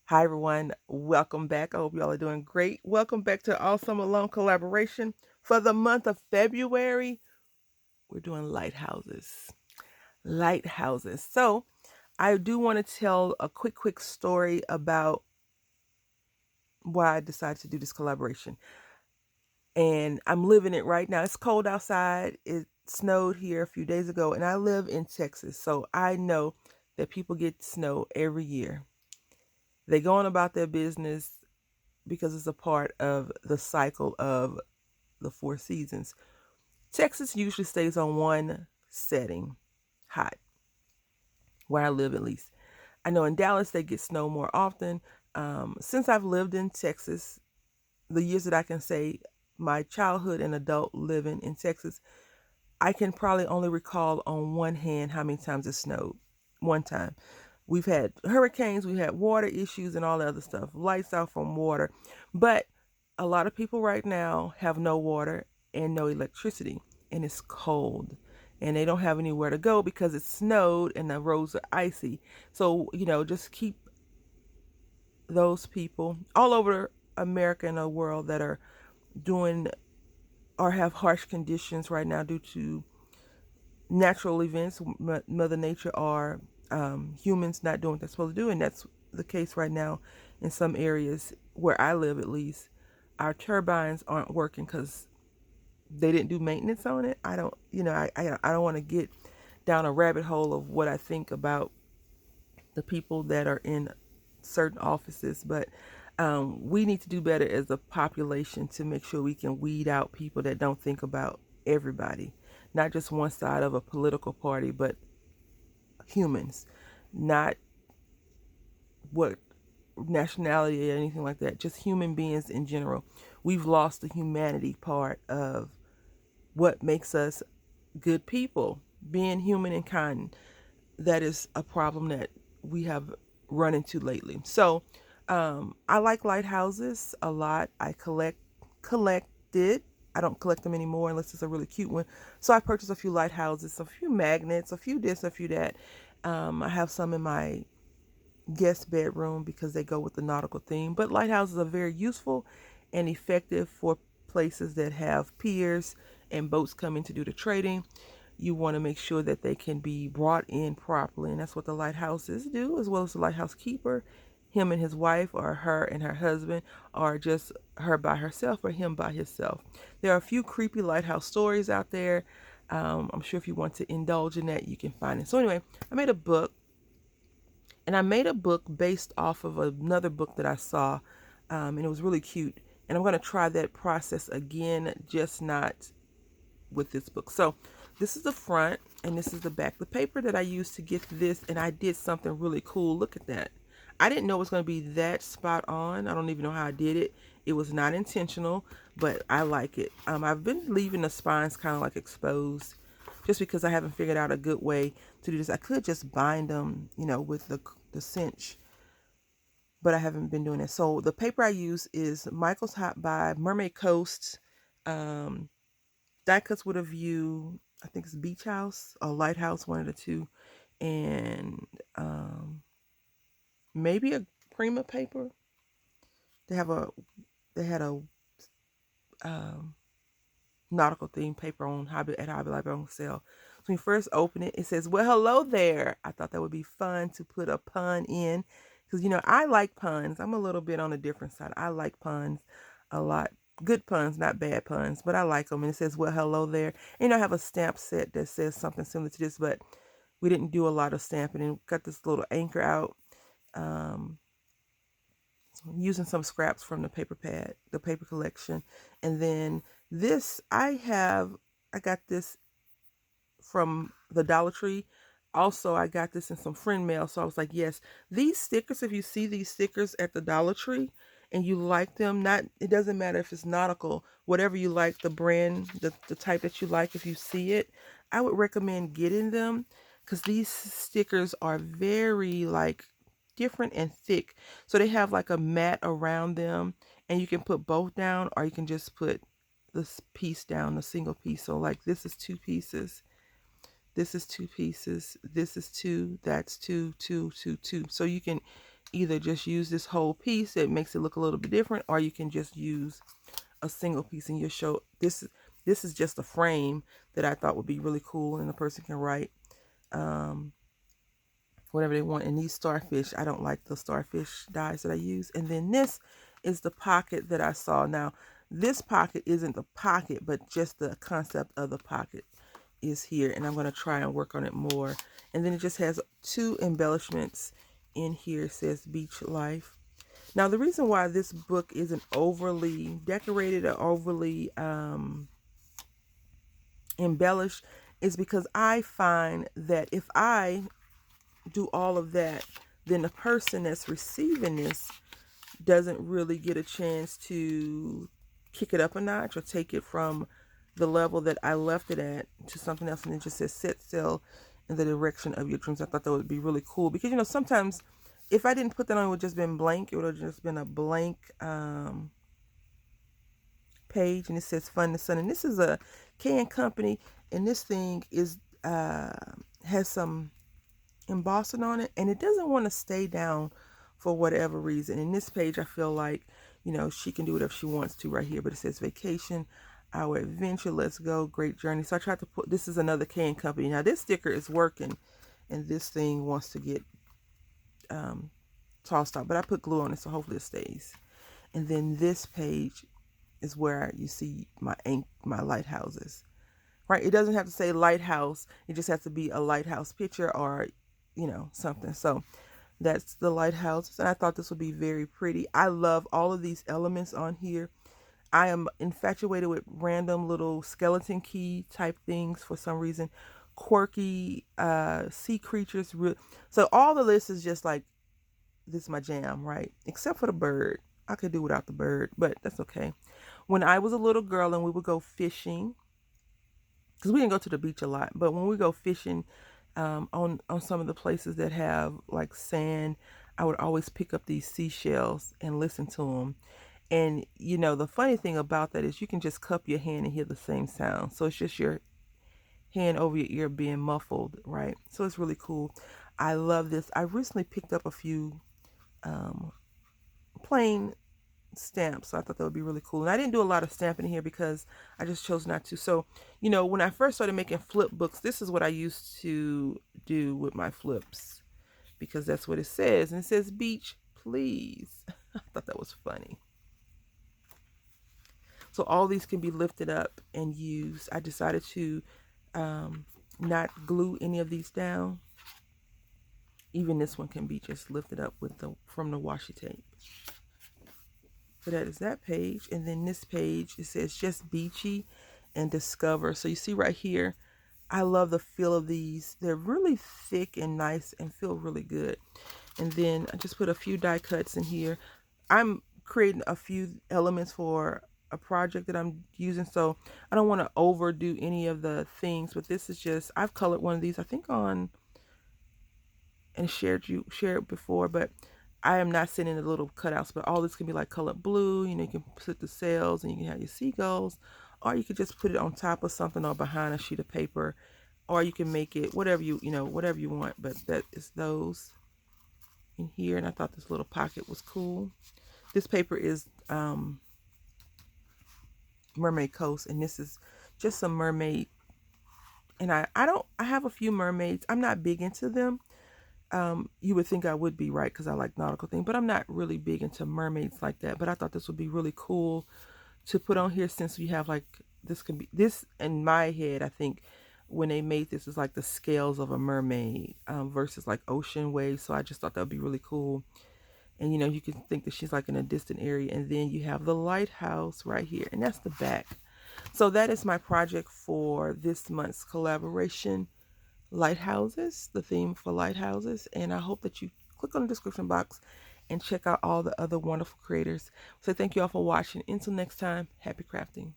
Hi, everyone. Welcome back. I hope y'all are doing great. Welcome back to Awesome Alone Collaboration. For the month of February, we're doing lighthouses. Lighthouses. So, I do want to tell a quick story about why I decided to do this collaboration. And I'm living it right now. It's cold outside. It snowed here a few days ago, and I live in Texas. So, I know that people get snow every year. They go on about their business because it's a part of the cycle of the four seasons. Texas usually stays on one setting, hot, where I live at least. I know in Dallas they get snow more often. Since I've lived in Texas, the years that I can say my childhood and adult living in Texas, I can probably only recall on one hand how many times it snowed. One time. We've had hurricanes, we've had water issues and all the other stuff, lights out from water. But a lot of people right now have no water and no electricity, and it's cold. And they don't have anywhere to go because it snowed and the roads are icy. So, just keep those people all over America and the world that are doing or have harsh conditions right now due to natural events, Mother Nature, or humans not doing what they're supposed to do. And that's the case right now in some areas where I live, at least. Our turbines aren't working because they didn't do maintenance on it. I don't, I don't want to get down a rabbit hole of what I think about the people that are in certain offices, but we need to do better as a population to make sure we can weed out people that don't think about everybody, not just one side of a political party, but humans, not what nationality or anything like that, just human beings in general. We've lost the humanity part of what makes us good people, being human and kind. That is a problem that we have run into lately. So I like lighthouses a lot. I collected. I don't collect them anymore unless it's a really cute one. So I purchased a few lighthouses, a few magnets, a few this, a few that. I have some in my guest bedroom because they go with the nautical theme. But lighthouses are very useful and effective for places that have piers and boats coming to do the trading. You want to make sure that they can be brought in properly, and that's what the lighthouses do, as well as the lighthouse keeper, him and his wife, or her and her husband, or just her by herself, or him by himself. There are a few creepy lighthouse stories out there. I'm sure if you want to indulge in that, you can find it. So anyway, I made a book, and I made a book based off of another book that I saw, and it was really cute. And I'm going to try that process again, just not with this book. So this is the front and this is the back. The paper that I used to get this, and I did something really cool. Look at that. I didn't know it was going to be that spot on. I don't even know how I did it. It was not intentional, but I like it. I've been leaving the spines kind of like exposed just because I haven't figured out a good way to do this. I could just bind them, with the cinch, but I haven't been doing it. So the paper I use is Michael's Hot by Mermaid Coast. Die cuts with a view. I think it's Beach House or Lighthouse, one of the two, and maybe a Prima paper. They have a they had a nautical themed paper on Hobby at Hobby Library on sale. So when you first open it, it says, "Well, hello there." I thought that would be fun to put a pun in because I like puns. I'm a little bit on a different side. I like puns a lot. Good puns, not bad puns, but I like them. And it says, "Well, hello there." And I have a stamp set that says something similar to this, but we didn't do a lot of stamping. And got this little anchor out. Um, Using some scraps from the paper pad, the paper collection. And then this, I got this from the Dollar Tree. Also, I got this in some friend mail. So I was like, yes, these stickers, if you see these stickers at the Dollar Tree and you like them, it doesn't matter if it's nautical, whatever you like, the brand, the type that you like, if you see it, I would recommend getting them because these stickers are very different and thick. So they have like a mat around them and you can put both down or you can just put this piece down, a single piece. So like this is two pieces. This is two pieces. This is two. That's two, two, two, two. So you can either just use this whole piece, it makes it look a little bit different, or you can just use a single piece and you'll show this is just a frame that I thought would be really cool, and the person can write whatever they want. And these starfish, I don't like the starfish dies that I use. And then this is the pocket that I saw. Now this pocket isn't the pocket, but just the concept of the pocket is here, and I'm going to try and work on it more. And then it just has 2 embellishments in here. It says beach life. Now the reason why this book isn't overly decorated or overly embellished is because I find that if I do all of that, then the person that's receiving this doesn't really get a chance to kick it up a notch or take it from the level that I left it at to something else. And it just says set sail in the direction of your dreams. I thought that would be really cool because, you know, sometimes if I didn't put that on, it would just been blank. It would have just been a blank page, and it says Fun the Sun. And this is a can company, and this thing is has some embossing on it, and it doesn't want to stay down for whatever reason. In this page, I feel like, you know, she can do whatever she wants to right here, but it says vacation, our adventure, let's go, great journey. So I tried to put, this is another can company. Now this sticker is working, and this thing wants to get tossed out, but I put glue on it, so hopefully it stays. And then this page is where you see my lighthouses, right? It doesn't have to say lighthouse, it just has to be a lighthouse picture or, you know, something. So that's the lighthouses, and I thought this would be very pretty. I love all of these elements on here. I am infatuated with random little skeleton key type things for some reason. Quirky sea creatures. So all the list is just like, this is my jam, right? Except for the bird. I could do without the bird, but that's okay. When I was a little girl and we would go fishing, because we didn't go to the beach a lot, but when we go fishing on some of the places that have like sand, I would always pick up these seashells and listen to them. And you know, the funny thing about that is you can just cup your hand and hear the same sound. So it's just your hand over your ear being muffled, right? So it's really cool. I love this. I recently picked up a few plain stamps, so I thought that would be really cool. And I didn't do a lot of stamping here because I just chose not to. So, you know, when I first started making flip books, this is what I used to do with my flips, because that's what it says. And it says beach, please. I thought that was funny. So all these can be lifted up and used. I decided to not glue any of these down. Even this one can be just lifted up with from the washi tape. So that is that page. And then this page, it says just beachy and discover. So you see right here, I love the feel of these. They're really thick and nice and feel really good. And then I just put a few die cuts in here. I'm creating a few elements for a project that I'm using, so I don't want to overdo any of the things, but this is just, I've colored one of these I think on and shared it before, but I am not sending the little cutouts, but all this can be like colored blue. You know, you can put the sails and you can have your seagulls, or you could just put it on top of something or behind a sheet of paper, or you can make it whatever you know, whatever you want. But that is those in here. And I thought this little pocket was cool. This paper is Mermaid Coast, and this is just some mermaid. And I have a few mermaids. I'm not big into them. You would think I would be, right, because I like nautical things, but I'm not really big into mermaids like that. But I thought this would be really cool to put on here, since we have like, this can be, this in my head, I think when they made this is like the scales of a mermaid versus like ocean waves. So I just thought that would be really cool. And you know, you can think that she's like in a distant area. And then you have the lighthouse right here, and that's the back. So that is my project for this month's collaboration, lighthouses, the theme for lighthouses. And I hope that you click on the description box and check out all the other wonderful creators. So thank you all for watching. Until next time, happy crafting.